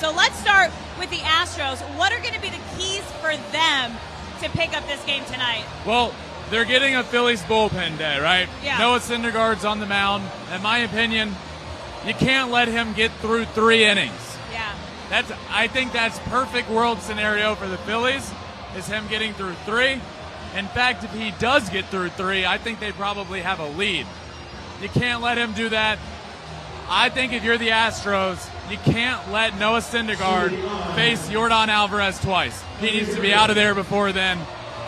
So let's start with the Astros. What are going to be the keys for them to pick up this game tonight? Well, they're getting a Phillies bullpen day, right? Yeah. Noah Syndergaard's on the mound. In my opinion, you can't let him get through 3 innings. Yeah. I think that's perfect world scenario for the Phillies, is him getting through 3. In fact, if he does get through 3, I think they probably have a lead. You can't let him do that. I think if you're the Astros, you can't let Noah Syndergaard face Yordan Alvarez twice. He needs to be out of there before then.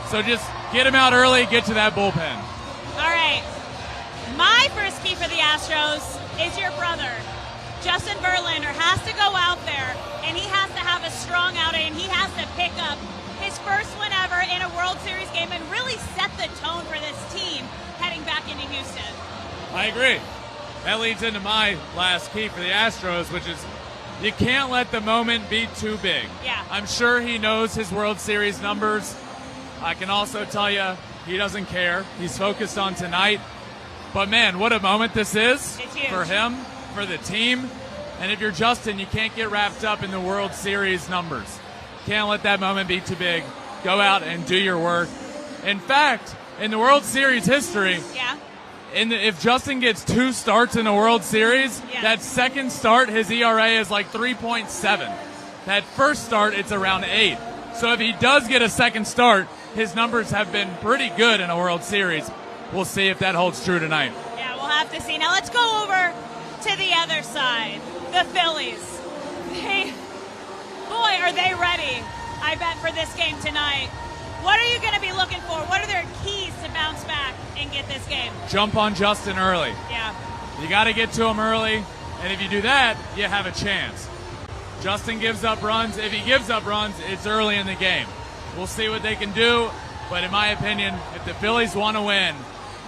So just get him out early, get to that bullpen. All right. My first key for the Astros is your brother. Justin Verlander has to go out there, and he has to have a strong outing, and he has to pick up his first win ever in a World Series game and really set the tone for this team heading back into Houston. I agree. That leads into my last key for the Astros, which is you can't let the moment be too big. Yeah. I'm sure he knows his World Series numbers. I can also tell you he doesn't care. He's focused on tonight. But, man, what a moment this is for him, for the team. And if you're Justin, you can't get wrapped up in the World Series numbers. Can't let that moment be too big. Go out and do your work. In fact, in the World Series history, if Justin gets 2 starts in a World Series, that second start, his ERA is like 3.7. That first start, it's around 8. So if he does get a second start, his numbers have been pretty good in a World Series. We'll see if that holds true tonight. Yeah, we'll have to see. Now let's go over to the other side, the Phillies. Boy, are they ready, I bet, for this game tonight. What are you going to be looking for? What are their keys to bounce back and get this game? Jump on Justin early. Yeah. You got to get to him early, and if you do that, you have a chance. Justin gives up runs. If he gives up runs, it's early in the game. We'll see what they can do, but in my opinion, if the Phillies want to win,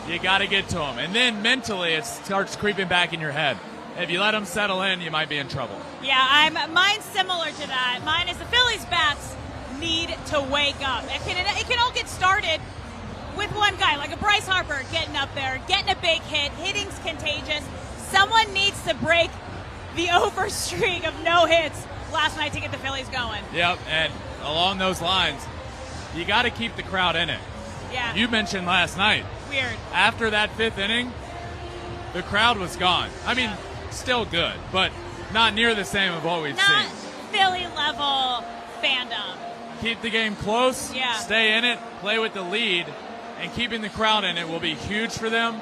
you got to get to them. And then mentally, it starts creeping back in your head. If you let them settle in, you might be in trouble. Yeah, mine's similar to that. Mine is the Phillies bats need to wake up. It can all get started with one guy, like a Bryce Harper getting up there, getting a big hit. Hitting's contagious. Someone needs to break the over streak of no hits last night to get the Phillies going. Yep, and along those lines, you got to keep the crowd in it. Yeah. You mentioned last night. Weird. After that 5th inning, the crowd was gone. I mean, still good, but not near the same of what we've seen. Not Philly level fandom. Keep the game close, Yeah. Stay in it, play with the lead, and keeping the crowd in it will be huge for them.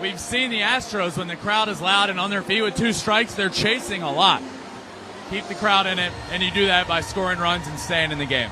We've seen the Astros, when the crowd is loud and on their feet with 2 strikes, they're chasing a lot. Keep the crowd in it, and you do that by scoring runs and staying in the game.